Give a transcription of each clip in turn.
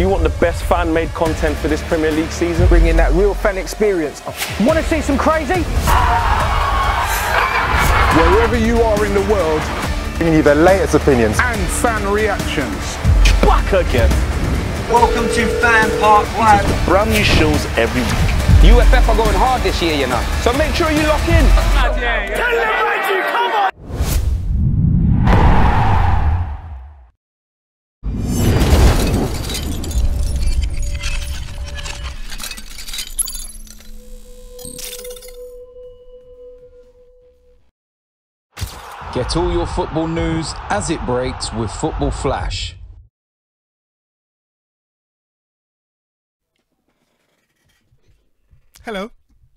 Do you want the best fan-made content for this Premier League season? Bringing that real fan experience. Want to see some crazy? Wherever you are in the world, bringing you the latest opinions and fan reactions. Back again. Welcome to FanPark Live. Brand new shows every week. UFF are going hard this year, you know. So make sure you lock in. Come on! Get all your football news as it breaks with Football Flash. Hello,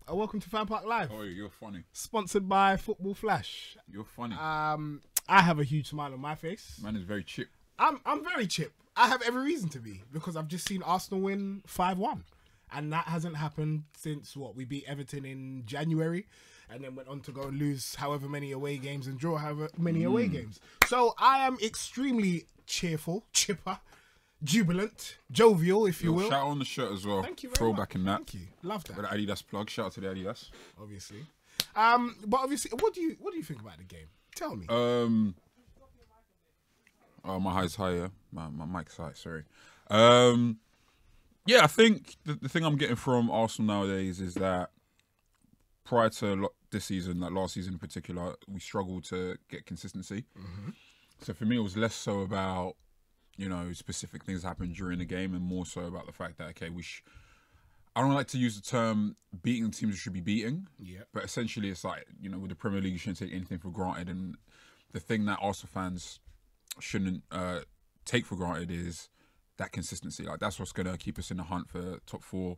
and welcome to FanPark Live. Oh, you're funny. Sponsored by Football Flash. You're funny. I have a huge smile on my face. Man is very chip. I'm very chip. I have every reason to be, because I've just seen Arsenal win 5-1. And that hasn't happened since, what, we beat Everton in January, and then went on to go and lose however many away games and draw however many away games. So I am extremely cheerful, chipper, jubilant, jovial, if you will. Shout out on the shirt as well. Thank you very Throwback much. in that. Thank you. Love that. With the Adidas plug. Shout out to the Adidas. Obviously. But obviously, what do you think about the game? Tell me. Oh, my high's higher. My mic's high, sorry. Yeah, I think the thing I'm getting from Arsenal nowadays is that prior to this season, like last season in particular, we struggled to get consistency. So for me, it was less so about, you know, specific things that happened during the game and more so about the fact that, okay, I don't like to use the term beating teams you should be beating. Yeah. But essentially it's like, you know, with the Premier League, you shouldn't take anything for granted. And the thing that Arsenal fans shouldn't take for granted is that consistency. Like, that's what's going to keep us in the hunt for top four.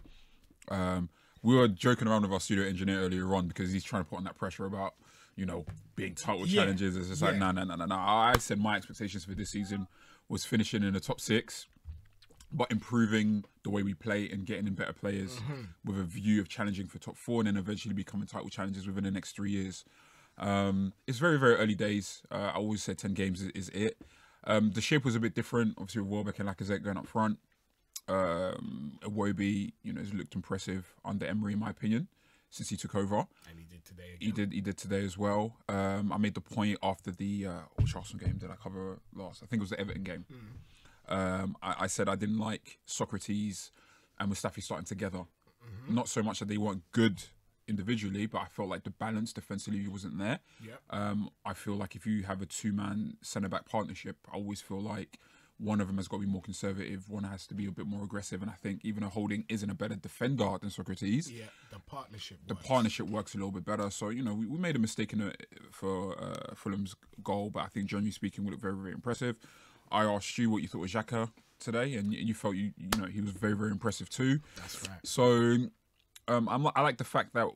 We were joking around with our studio engineer earlier on because he's trying to put on that pressure about, you know, being title challenges. It's just like, no. I said my expectations for this season was finishing in the top 6, but improving the way we play and getting in better players with a view of challenging for top 4 and then eventually becoming title challenges within the next 3 years. It's very, very early days. I always said 10 games is it. The shape was a bit different, obviously with Welbeck and Lacazette going up front. Iwobi, you know, has looked impressive under Emery, in my opinion, since he took over. And he did today again. He did today as well. I made the point after the which Arsenal game did I cover last? I think it was the Everton game. I said I didn't like Socrates and Mustafi starting together. Not so much that they weren't good individually, but I felt like the balance defensively wasn't there. I feel like if you have a 2-man centre-back partnership, I always feel like one of them has got to be more conservative, one has to be a bit more aggressive, and I think even though Holding isn't a better defender than Socrates, the partnership works a little bit better. So, you know, we made a mistake for Fulham's goal, but I think generally speaking we looked very, very impressive. I asked you what you thought of Shaka today, and you felt you know he was very, very impressive too. That's right. So I like the fact that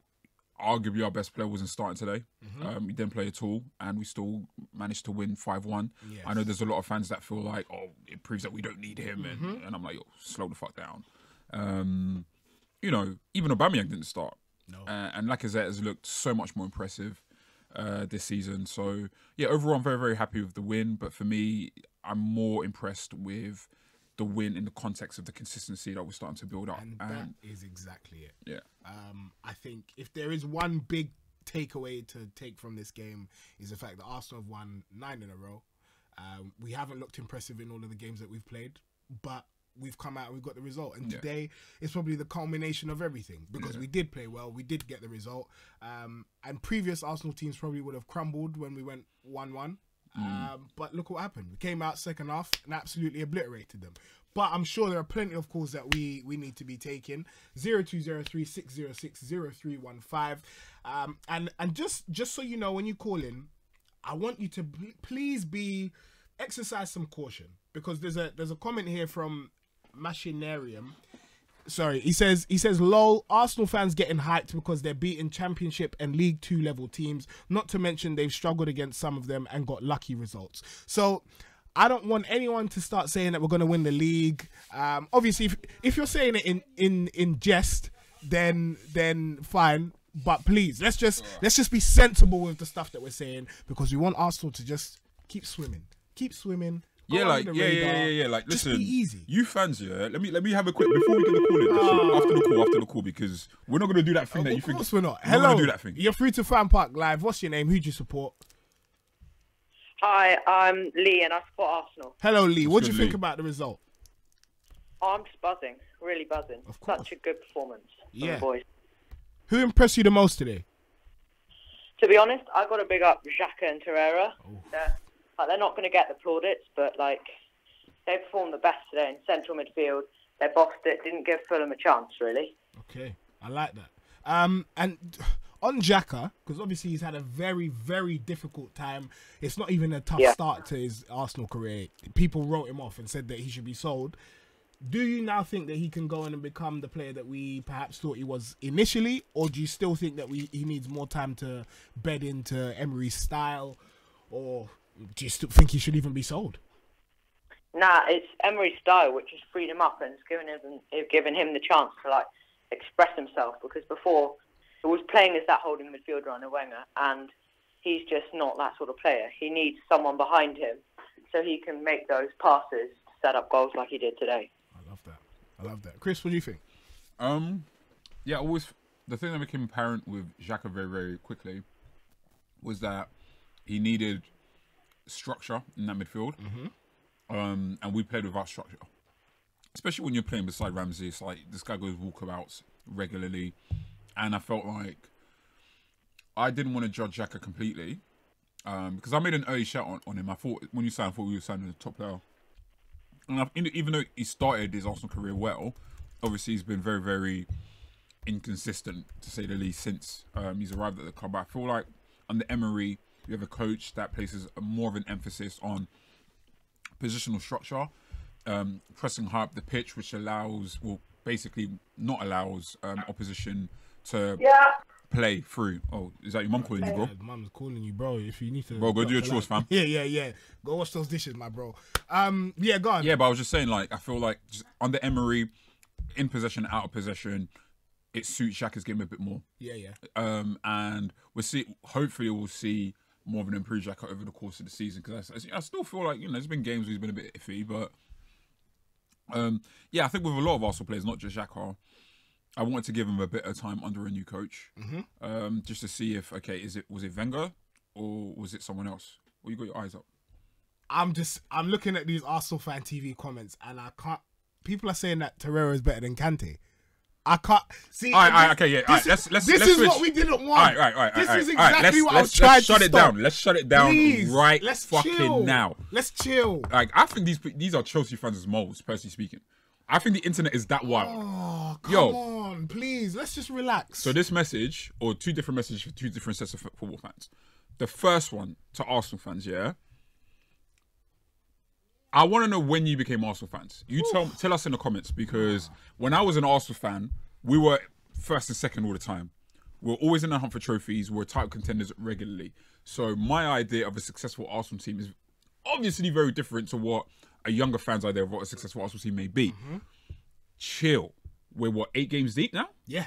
arguably our best player wasn't starting today. He didn't play at all, and we still managed to win 5-1. Yes. I know there's a lot of fans that feel like, oh, it proves that we don't need him, and I'm like, yo, slow the fuck down. You know, even Aubameyang didn't start. No. And Lacazette has looked so much more impressive this season. So, yeah, overall, I'm very, very happy with the win. But for me, I'm more impressed with the win in the context of the consistency that we're starting to build up. And that is exactly it. Yeah. I think if there is one big takeaway to take from this game is the fact that Arsenal have won 9 in a row. We haven't looked impressive in all of the games that we've played, but we've come out and we've got the result. And today is probably the culmination of everything, because we did play well, we did get the result. And previous Arsenal teams probably would have crumbled when we went 1-1. But look what happened. We came out second half and absolutely obliterated them. But I'm sure there are plenty of calls that we need to be taking. 0203 606 0315. And just so you know, when you call in, I want you to please exercise some caution, because there's a comment here from Machinarium. Sorry, he says, lol, Arsenal fans getting hyped because they're beating Championship and League 2 level teams, not to mention they've struggled against some of them and got lucky results. So I don't want anyone to start saying that we're going to win the league. Obviously, if you're saying it in jest, then fine. But please, let's just be sensible with the stuff that we're saying, because we want Arsenal to just keep swimming. Yeah, Go like under the radar. Like, Just listen, be easy. you fans, yeah. Let me have a quick before we get the call in. After the call, because we're not gonna do that thing that you think. Of course we're not. We're not Hello, gonna do that thing. you're free to FanPark Live. What's your name? Who do you support? Hi, I'm Lee and I support Arsenal. Hello, Lee. What do you good, think Lee? about the result? Oh, I'm just buzzing, really buzzing. Of course. Such a good performance from Yeah. the boys. Who impressed you the most today? To be honest, I got to big up Shaka and Torreira. They're not going to get the plaudits, but like they performed the best today in central midfield. They bossed it, didn't give Fulham a chance, really. Okay, I like that. And on Shaka, because obviously he's had a very, very difficult time. It's not even a tough start to his Arsenal career. People wrote him off and said that he should be sold. Do you now think that he can go in and become the player that we perhaps thought he was initially, or do you still think that he needs more time to bed into Emery's style, or do you still think he should even be sold? Nah, it's Emery's style which has freed him up and it's given him the chance to like express himself, because before he was playing as that holding midfielder under Wenger, and he's just not that sort of player. He needs someone behind him so he can make those passes to set up goals like he did today. I love that. Chris, what do you think? Yeah, always the thing that became apparent with Shaka very, very quickly was that he needed structure in that midfield. And we played without structure. Especially when you're playing beside Ramsey, it's like this guy goes walkabouts regularly. And I felt like I didn't want to judge Shaka completely. Because I made an early shout on him. I thought when you signed, I thought we were signing a top player. And even though he started his Arsenal career well, obviously he's been very, very inconsistent, to say the least, since he's arrived at the club. But I feel like under Emery, you have a coach that places more of an emphasis on positional structure, pressing high up the pitch, which basically not allows opposition to play through. Oh, is that your mum calling you, bro? Yeah, mum's calling you, bro. If you need to, bro, go do your chores, fam. Yeah. Go wash those dishes, my bro. Yeah, go on. Yeah, but I was just saying, like, I feel like just under Emery, in possession, out of possession, it suits Shaka's game a bit more. Yeah. And hopefully we'll see more of an improved Shaka over the course of the season, because I still feel like, there's been games where he's been a bit iffy, but I think with a lot of Arsenal players, not just Shaka, I wanted to give him a bit of time under a new coach, just to see if was it Wenger or was it someone else? Well, you got your eyes up. I'm looking at these Arsenal fan TV comments, and I can't. People are saying that Torreira is better than Kante. I can't see. All right, okay, yeah. Let's this is is switch. what we didn't want. All right. This is exactly what I was trying to stop. Let's shut it down. Let's shut it down. Please, right let's fucking chill. now. Let's chill. Like, I think these are Chelsea fans as moles, personally speaking. I think the internet is that wild. Oh, come on, please. Let's just relax. So this message, or two different messages for two different sets of football fans. The first one to Arsenal fans, yeah. I want to know when you became Arsenal fans. You tell us in the comments, because when I was an Arsenal fan, we were first and second all the time. We're always in the hunt for trophies. We're title contenders regularly. So my idea of a successful Arsenal team is obviously very different to what a younger fan's idea of what a successful Arsenal team may be. Chill. We're 8 games deep now? Yeah.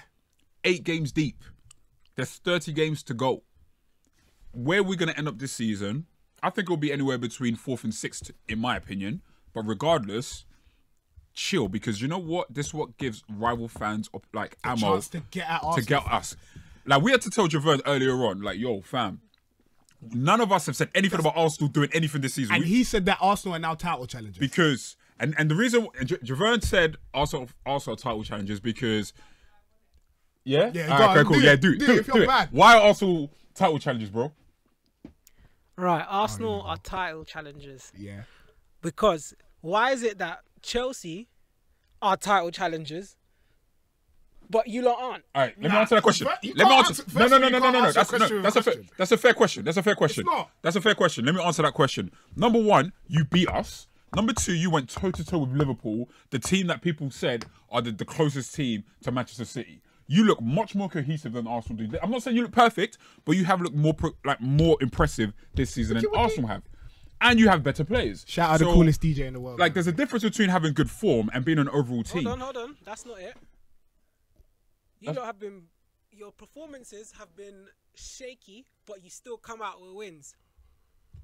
8 games deep. There's 30 games to go. Where we're going to end up this season, I think it'll be anywhere between 4th and 6th, in my opinion. But regardless, chill, because you know what? This is what gives rival fans like ammo chance to get at Arsenal to get us. Like, we had to tell Javert earlier on, like, yo, fam, none of us have said anything about Arsenal doing anything this season. And he said that Arsenal are now title challengers. Because, and the reason Javert said Arsenal are title challengers because, yeah? Yeah, cool. Yeah, do it. Why are Arsenal title challengers, bro? Right, Arsenal are title challengers. Yeah. Because why is it that Chelsea are title challengers, but you lot aren't? All right, let me answer that question. No. That's a fair question. It's not. That's a fair question. Let me answer that question. Number one, you beat us. Number two, you went toe-to-toe with Liverpool, the team that people said are the closest team to Manchester City. You look much more cohesive than Arsenal do. I'm not saying you look perfect, but you have looked more impressive this season than Arsenal have. And you have better players. Shout out the coolest DJ in the world. Like, there's a difference between having good form and being an overall team. Hold on. That's not it. Your performances have been shaky, but you still come out with wins.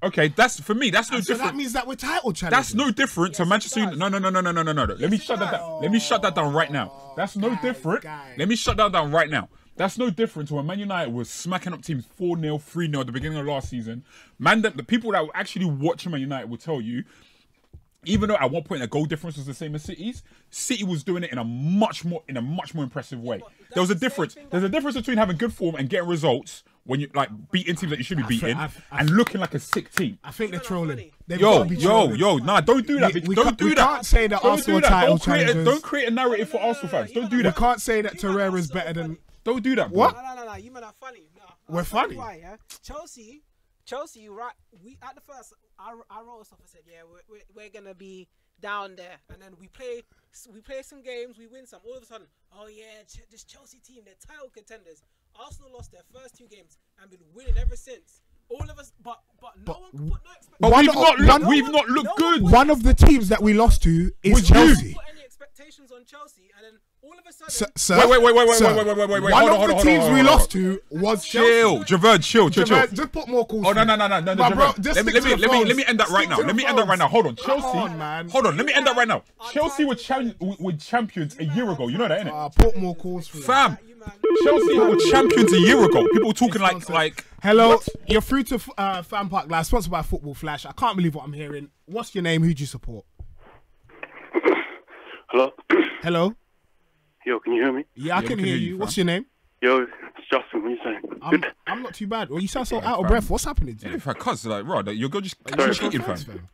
Okay, that's for me. That's no So different. that means that we're title challengers. That's no different to Manchester United. No. Let me shut that down. Let me shut that down right now. That's no different. Let me shut that down right now. That's no different to when Man United was smacking up teams 4-0, 3-0 at the beginning of last season. Man, the people that were actually watching Man United will tell you, even though at one point the goal difference was the same as City's, City was doing it in a much more impressive way. There was a difference. There's a difference between having good form and getting results when you like beating teams that you should be beating and looking like a sick team. I think they're trolling. Yo, nah, don't do that. Don't do that. We can't say that Arsenal title challengers. Don't create a narrative for Arsenal fans. Don't do that. We can't say that Torreira's better than. Don't do that, bro. What? No. You men are funny. No, We're funny. Why, yeah? Chelsea, right? We at the first, I wrote stuff. I said, yeah, we're gonna be down there, and then we play some games, we win some. All of a sudden, oh yeah, this Chelsea team, they're title contenders. Arsenal lost their first 2 games and been winning ever since. All of us, but no one could put no expectations. But we've not looked good. One of the teams that we lost to is Chelsea. Put any expectations on Chelsea, and then all of a sudden, Wait. One of the teams we lost to was Chelsea. Javert, chill. Just put more calls. Oh no, bro, just let me end that right now. Let me end that right now. Hold on, Chelsea. Hold on, let me end that right now. Chelsea were champions a year ago. You know that, innit? Put more calls for Fam, Chelsea were champions a year ago. People talking like. Hello, what? you're through to FanPark Live, sponsored by Football Flash. I can't believe what I'm hearing. What's your name? Who do you support? Hello. Yo, can you hear me? Yeah, I can hear you. What's your name? Yo, it's Justin. What are you saying? I'm not too bad. Well, you sound so out of breath. What's happening to you? If I cuss, like, bro, you're good. Just cheating, fam.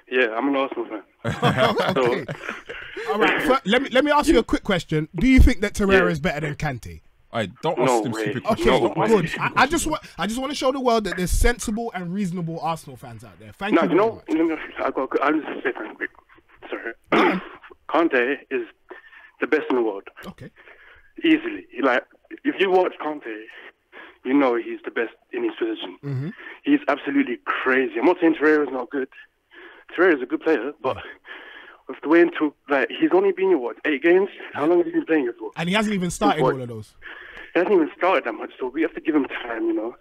Yeah, I'm an Arsenal fan. Okay. All right. Let me ask you a quick question. Do you think that Torreira is better than Kante? I don't ask them stupid questions. Okay, good. I just want to show the world that there's sensible and reasonable Arsenal fans out there. Thank you very much. I'm just say something quick. Sorry. Kante is the best in the world. Okay. Easily. Like, if you watch Kante, you know he's the best in his position. Mm-hmm. He's absolutely crazy. I'm not saying Torreira is not good. Torreira is a good player, but with the way into he's only been in 8 games. How long has he been playing it for? And he hasn't even started all of those. He hasn't even started that much, so we have to give him time, you know.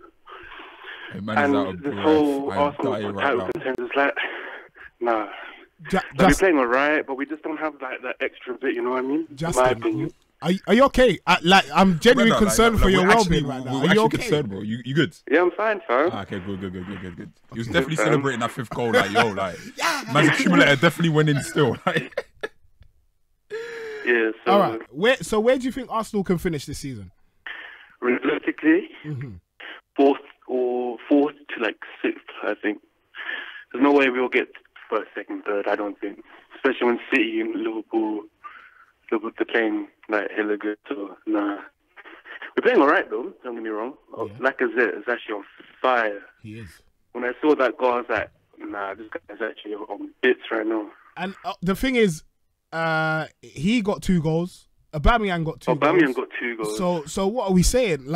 Hey, man, and this whole Arsenal title contenders, nah. We're playing alright, but we just don't have that extra bit, you know what I mean? Justin, my opinion. Are you okay? I'm genuinely concerned for your well-being right now. Are you okay? Concerned, bro. You good? Yeah, I'm fine, fam. Okay, good. He was definitely celebrating that 5th goal, man's accumulator definitely went in still. Yeah. So, all right. Where do you think Arsenal can finish this season? Realistically, 4th to 6th, I think. There's no way we'll get 1st, 2nd, 3rd. I don't think, especially when City and Liverpool they're playing hella good. So nah, we're playing alright though. Don't get me wrong. Yeah. Lacazette is actually on fire. He is. When I saw that goal, I was like, nah, this guy's actually on bits right now. And the thing is, he got 2 goals. Aubameyang got 2 goals. Aubameyang got 2 goals. So what are we saying?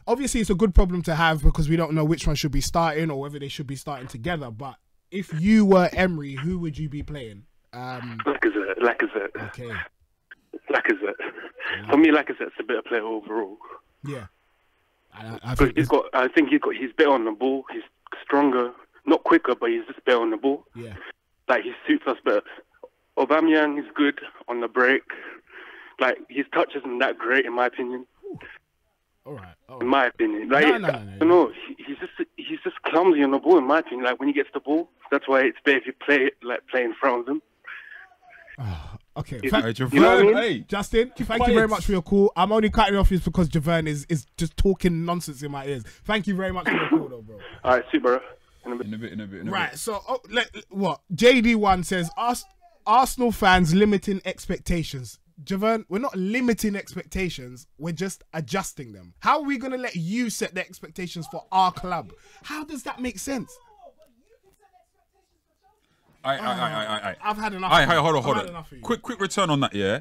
Obviously, it's a good problem to have because we don't know which one should be starting or whether they should be starting together. But if you were Emery, who would you be playing? Lacazette. Okay. Lacazette. For me, Lacazette's a better player overall. Yeah. I think he's better on the ball. He's stronger, not quicker, but he's just better on the ball. Yeah. He suits us better. Aubameyang is good on the break. His touch isn't that great in my opinion. All right. In my opinion, no. He's just clumsy on the ball. In my opinion, when he gets the ball, that's why it's better if you play in front of him. Okay. You know what I mean? Hey, Justin, thank you very much for your call. I'm only cutting off because Javern is just talking nonsense in my ears. Thank you very much for your call, though, bro. All right, super. In a bit. Right. So, what? JD1 says Arsenal fans limiting expectations. Javern, we're not limiting expectations. We're just adjusting them. How are we going to let you set the expectations for our club? How does that make sense? I've had enough. Hold on. Quick return on that, yeah?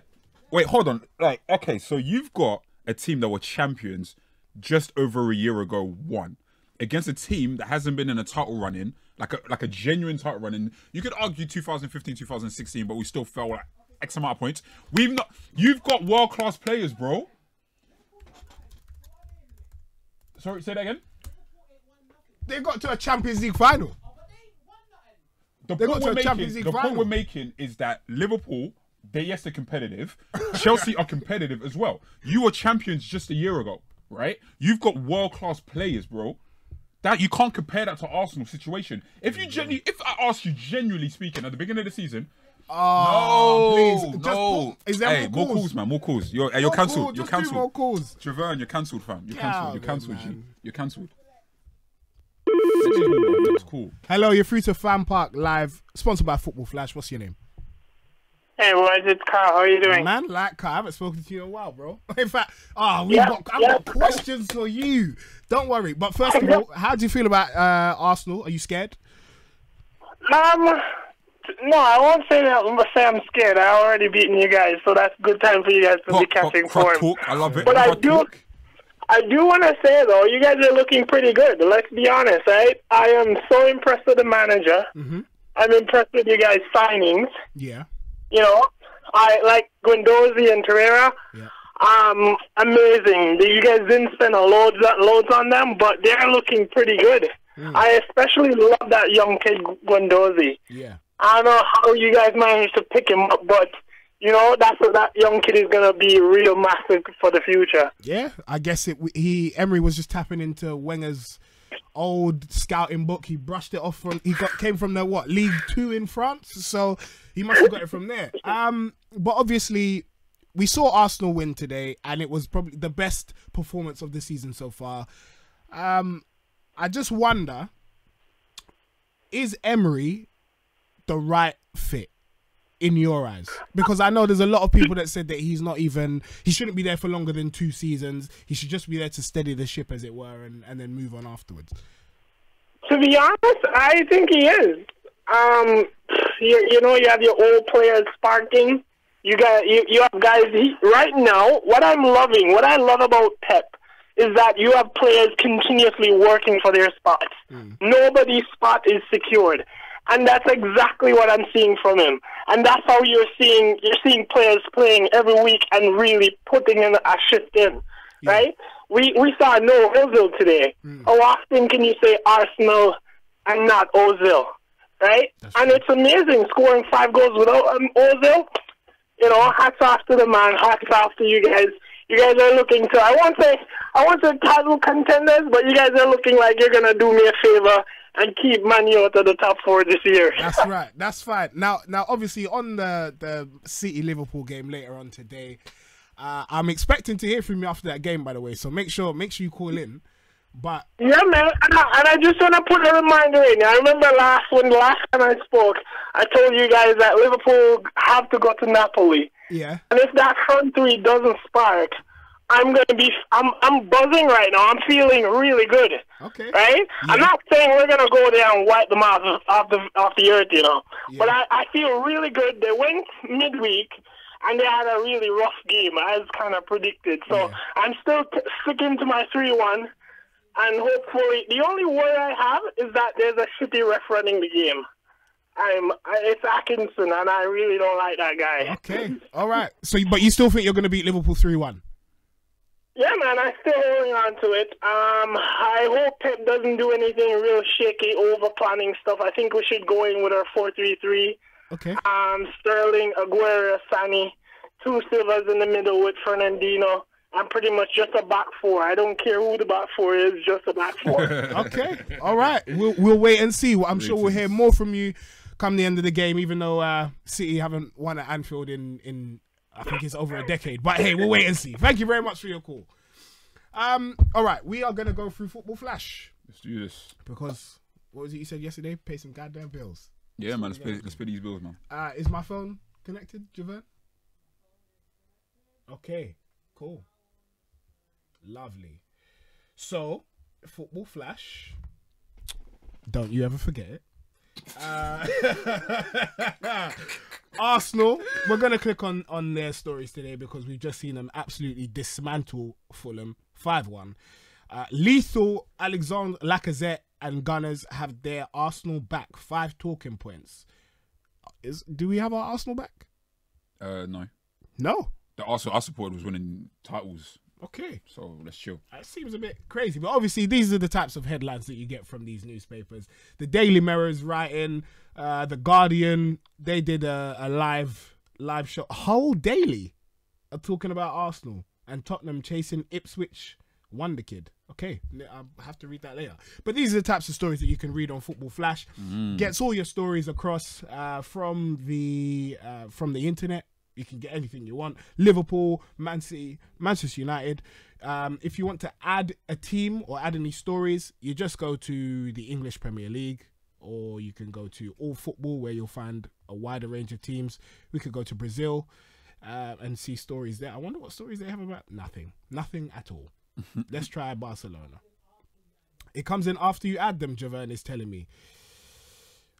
Wait, hold on. Okay, so you've got a team that were champions just over a year ago, won. Against a team that hasn't been in a title run-in, like a genuine title run-in. You could argue 2015, 2016, but we still fell X amount of points. You've got world-class players, bro. Sorry, say that again? They got to a Champions League final. The They point got to a Champions League point final. we're making is that Liverpool, they're competitive. Chelsea are competitive as well. You were champions just a year ago, right? You've got world-class players, bro. That you can't compare that to Arsenal's situation. If I ask you genuinely speaking at the beginning of the season, no. Is there more calls, man? More calls. You're cancelled. You're Just do cancelled. more calls. Javerne, you're cancelled, fam. You're cancelled. You're cancelled, G. You're cancelled. That's cool. Hello, you're through to FanPark Live, sponsored by Football Flash. What's your name? Hey, boys, it's Carl. How are you doing? Man, like Carl, I haven't spoken to you in a while, bro. In fact, I've got questions for you. Don't worry. But first of all, how do you feel about Arsenal? Are you scared? No, I won't say that. I'm gonna say I'm scared. I already beaten you guys, so that's a good time for you guys to be catching form. I love it. But I do want to say though, you guys are looking pretty good. Let's be honest, right? I am so impressed with the manager. I'm impressed with you guys' signings. Yeah. You know, I like Guendouzi and Torreira. Yeah. Amazing. You guys didn't spend loads on them, but they're looking pretty good. I especially love that young kid Guendouzi. Yeah. I don't know how you guys managed to pick him up, but you know that young kid is gonna be real massive for the future. Yeah, I guess Emery was just tapping into Wenger's old scouting book. He brushed it off from came from the League 2 in France, so he must have got it from there. But obviously we saw Arsenal win today, and it was probably the best performance of the season so far. I just wonder, is Emery the right fit in your eyes? Because I know there's a lot of people that said that he shouldn't be there for longer than 2 seasons. He should just be there to steady the ship, as it were, and then move on afterwards. To be honest, I think he is. You know, you have your old players sparking. You have guys right now. What I love about Pep is that you have players continuously working for their spots. Nobody's spot is secured. And that's exactly what I'm seeing from him. And that's how you're seeing players playing every week and really putting in a shift in, right? We saw no Ozil today. How often can you say Arsenal and not Ozil, right? And it's amazing scoring 5 goals without Ozil. You know, hats off to the man, hats off to you guys. You guys are looking to, I won't say title contenders, but you guys are looking like you're going to do me a favor and keep Man U out of the top 4 this year. That's right. That's fine. Now, obviously, on the City-Liverpool game later on today, I'm expecting to hear from you after that game, by the way. So make sure you call in. But yeah, man. And I just want to put a reminder in. I remember the last time I spoke, I told you guys that Liverpool have to go to Napoli. Yeah. And if that front 3 doesn't spark, I'm buzzing right now. I'm feeling really good. Okay. Right? Yeah. I'm not saying we're gonna go there and wipe them off the earth, you know. Yeah. But I feel really good. They went midweek and they had a really rough game, as kind of predicted. So I'm still sticking to my 3-1, and hopefully the only worry I have is that there's a shitty ref running the game. It's Atkinson, and I really don't like that guy. Okay. All right. So, but you still think you're going to beat Liverpool 3-1? Yeah, man, I'm still holding on to it. I hope Pep doesn't do anything real shaky, over-planning stuff. I think we should go in with our 4-3-3. Okay. Sterling, Aguero, Sani, 2 Silvas in the middle with Fernandinho. I'm pretty much just a back 4. I don't care who the back 4 is, just a back 4. Okay. All right. We'll wait and see. I'm sure we'll hear more from you come the end of the game, even though City haven't won at Anfield in I think it's over a decade. But hey, we'll wait and see. Thank you very much for your call. All right, we are going to go through Football Flash. Let's do this. Because, what was it you said yesterday? Pay some goddamn bills. Yeah, man, let's pay these bills, man. Is my phone connected, Javerne? Okay, cool. Lovely. So, Football Flash. Don't you ever forget it. Arsenal, we're going to click on their stories today because we've just seen them absolutely dismantle Fulham 5-1. Lethal, Alexandre Lacazette and Gunners have their Arsenal back. 5 talking points. Do we have our Arsenal back? No. No. The Arsenal I supported was winning titles Okay. So let's chill. That seems a bit crazy, but obviously these are the types of headlines that you get from these newspapers. The Daily Mirror's writing, the Guardian, they did a live show, whole daily, talking about Arsenal and Tottenham chasing Ipswich Wonder Kid. Okay, I'll have to read that later. But these are the types of stories that you can read on Football Flash. Gets all your stories across from the internet. You can get anything you want. Liverpool, Man City, Manchester United. If you want to add a team or add any stories, you just go to the English Premier League, or you can go to All Football, where you'll find a wider range of teams. We could go to Brazil and see stories there. I wonder what stories they have about. Nothing at all. Let's try Barcelona. It comes in after you add them, Javern is telling me.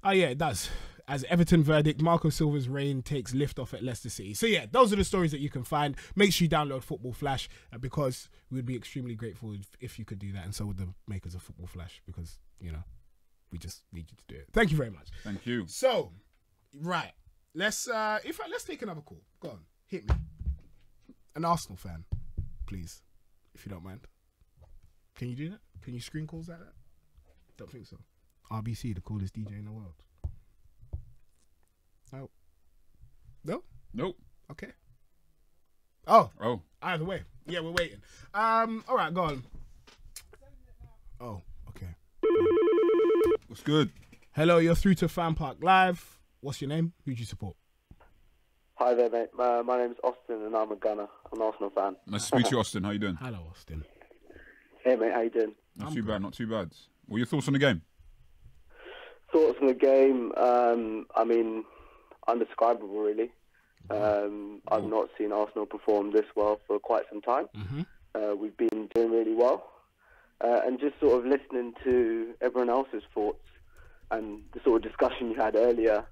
Oh yeah, it does. As Everton verdict, Marco Silva's reign takes lift off at Leicester City. So yeah, those are the stories that you can find. Make sure you download Football Flash because we'd be extremely grateful if you could do that, and so would the makers of Football Flash, because, you know, we just need you to do it. Thank you very much. Thank you. So, right, let's take another call. Go on, hit me. An Arsenal fan, please, if you don't mind. Can you do that? Can you screen calls like that? Don't think so. RBC, the coolest DJ in the world. No. No? Nope. Okay. Oh. Oh. Either way. Yeah, we're waiting. All right, go on. Oh, okay. What's good? Hello, you're through to FanPark Live. What's your name? Who do you support? Hi there, mate. My name's Austin, and I'm a Gunner. I'm an Arsenal fan. Nice to meet you, Austin. How you doing? Hello, Austin. Hey, mate. How you doing? Not too bad. Not too bad. What are your thoughts on the game? Thoughts on the game? I mean, undescribable, really. I've not seen Arsenal perform this well for quite some time. We've been doing really well. And just sort of listening to everyone else's thoughts and the sort of discussion you had earlier,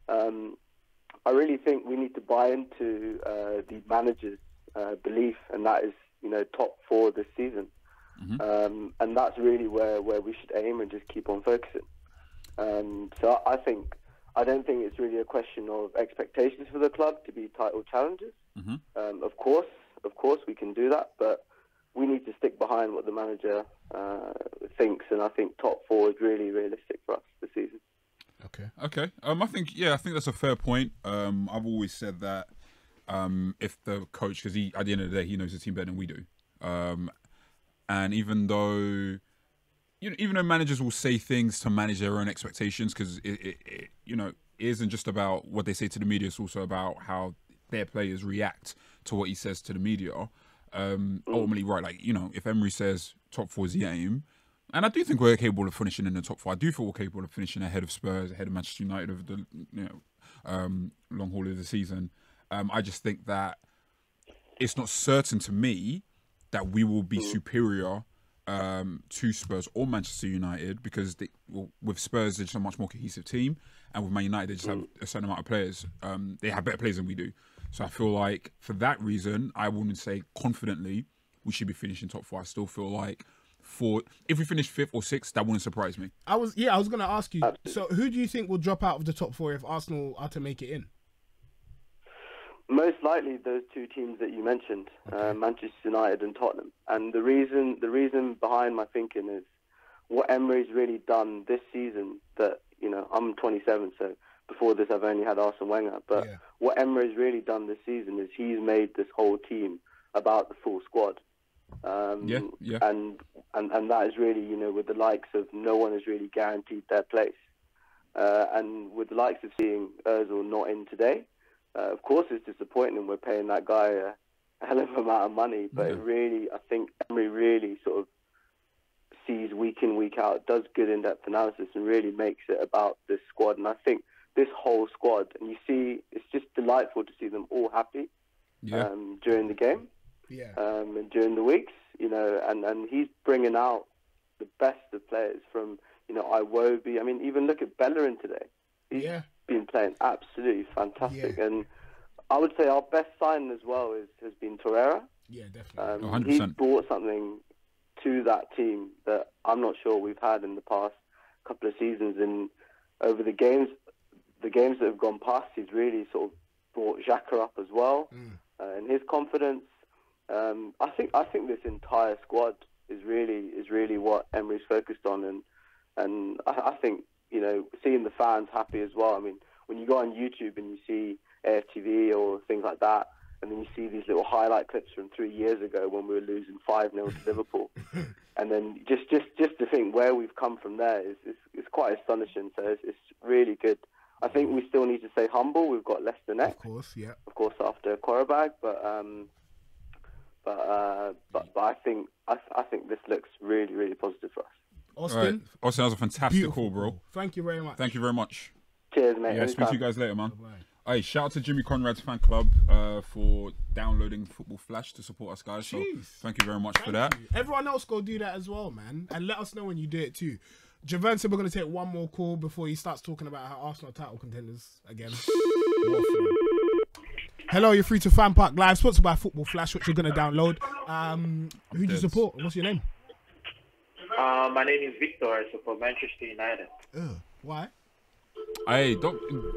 I really think we need to buy into the manager's belief, and that is, you know, top 4 this season. And that's really where we should aim and just keep on focusing. So I don't think it's really a question of expectations for the club to be title challengers. Of course we can do that, but we need to stick behind what the manager thinks, and I think top 4 is really realistic for us this season. Okay. I think that's a fair point. I've always said that if the coach, because at the end of the day, he knows the team better than we do. And even though managers will say things to manage their own expectations, because it isn't just about what they say to the media; it's also about how their players react to what he says to the media. Ultimately, right? Like, if Emery says top 4 is the aim, and I do think we're capable of finishing in the top 4. I do feel we're capable of finishing ahead of Spurs, ahead of Manchester United over the long haul of the season. I just think that it's not certain to me that we will be superior to Spurs or Manchester United, because with Spurs they're just a much more cohesive team, and with Man United they just have a certain amount of players. They have better players than we do. So I feel like for that reason, I wouldn't say confidently we should be finishing top 4. I still feel like if we finish 5th or 6th, that wouldn't surprise me. I was going to ask you. So who do you think will drop out of the top 4 if Arsenal are to make it in? Most likely those 2 teams that you mentioned, Manchester United and Tottenham. And the reason behind my thinking is what Emery's really done this season. That, I'm 27, so before this I've only had Arsene Wenger. But what Emery's really done this season is he's made this whole team about the full squad. And that is really, with the likes of no one has really guaranteed their place. And with the likes of seeing Ozil not in today, of course it's disappointing, and we're paying that guy a hell of an amount of money. But I think Emery really sort of sees week in, week out, does good in-depth analysis, and really makes it about this squad. And I think this whole squad, and you see, it's just delightful to see them all happy during the game. And during the weeks, and he's bringing out the best of players from, Iwobi. I mean, even look at Bellerin today. He's been playing absolutely fantastic. And I would say our best sign as well has been Torreira. Yeah, definitely. 100%. He's brought something to that team that I'm not sure we've had in the past couple of seasons. And over the games that have gone past, he's really sort of brought Shaka up as well, and his confidence. I think this entire squad is really what Emery's focused on, and I think, you know, seeing the fans happy as well. I mean, when you go on YouTube and you see AFTV or things like that, and then you see these little highlight clips from 3 years ago when we were losing 5-0 to Liverpool, and then just to think where we've come from there is quite astonishing. So it's really good. I think we still need to stay humble. We've got Leicester next, Of course, yeah. of course, after Quarterback, but I think this looks really positive for us. Austin, Right. Austin, that was a fantastic beautiful call, bro. call. Thank you very much. Thank you very much. Cheers, mate. Yeah, speak to Anytime. you guys later, man. Bye-bye. Hey, shout out to Jimmy Conrad's fan club for downloading Football Flash to support us, guys. So Jeez. thank you very much for that. Thank you. Everyone else go do that as well, man. And let us know when you do it too. Javon said we're going to take one more call before he starts talking about how Arsenal title contenders again. Hello, you're free to FanPark Live, sponsored by Football Flash, which you're going to download. Who do you support? What's your name? My name is Victor. I support Manchester United. Why? Hey,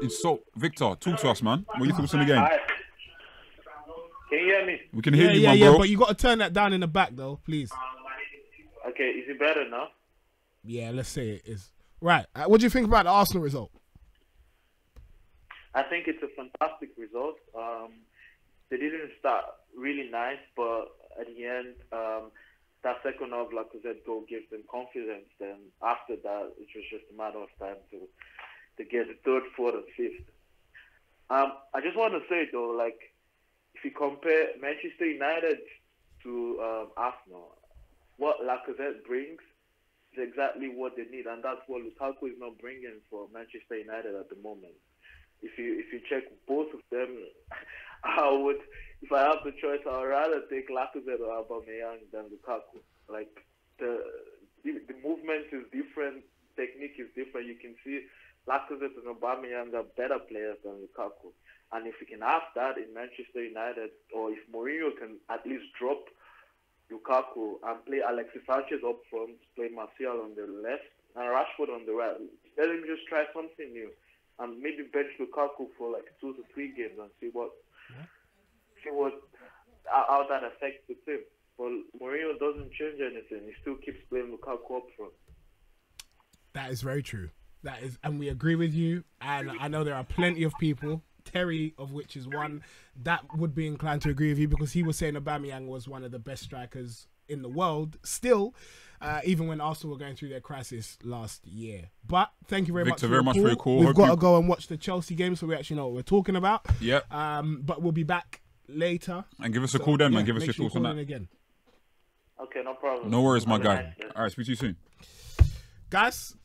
it's so Victor, talk to us, man. What are your thoughts on the game? Can you hear me? We can hear you, yeah, my bro. but you got to turn that down in the back, though, please. Okay, is it better now? Yeah, let's say it is. Right. What do you think about the Arsenal result? I think it's a fantastic result. They didn't start really nice, but at the end, that second half, Lacazette goal gives them confidence. Then after that, it was just a matter of time to get the third, fourth, and fifth. I just want to say though, like, if you compare Manchester United to Arsenal, what Lacazette brings is exactly what they need, and that's what Lukaku is not bringing for Manchester United at the moment. If you check both of them, if I have the choice, I would rather take Lacazette or Aubameyang than Lukaku. Like the movement is different, technique is different. You can see Lacazette and Aubameyang are better players than Lukaku. And if we can have that in Manchester United, or if Mourinho can at least drop Lukaku and play Alexis Sanchez up front, play Martial on the left and Rashford on the right, let him just try something new. And maybe bench Lukaku for like 2 to 3 games and see how that affects the team. But Mourinho doesn't change anything. He still keeps playing Lukaku up front. That is very true. That is, and we agree with you. And I know there are plenty of people, Terry of which is one, that would be inclined to agree with you, because he was saying Aubameyang was one of the best strikers in the world still, even when Arsenal were going through their crisis last year. But thank you very much for your call. We've got to go and watch the Chelsea game so we actually know what we're talking about. Yep. But we'll be back later. And give us a call then, man. Give us your thoughts on that. Again. Okay, no problem. No worries, my guy. All right, speak to you soon. Guys,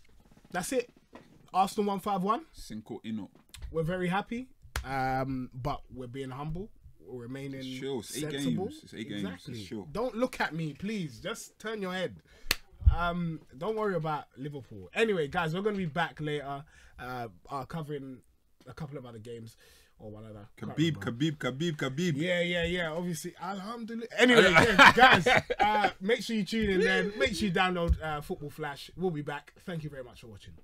that's it. Arsenal 151. Cinco Ino. We're very happy, but we're being humble. We're remaining sensible. 8 games. It's 8 games. Exactly. It's chill. Don't look at me, please. Just turn your head. Don't worry about Liverpool. Anyway, guys, we're going to be back later, covering a couple of other games. Or one other. Khabib. Yeah. Obviously, alhamdulillah. Anyway, yeah, guys, make sure you tune in then. Make sure you download Football Flash. We'll be back. Thank you very much for watching.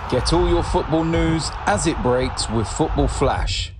Get all your football news as it breaks with Football Flash.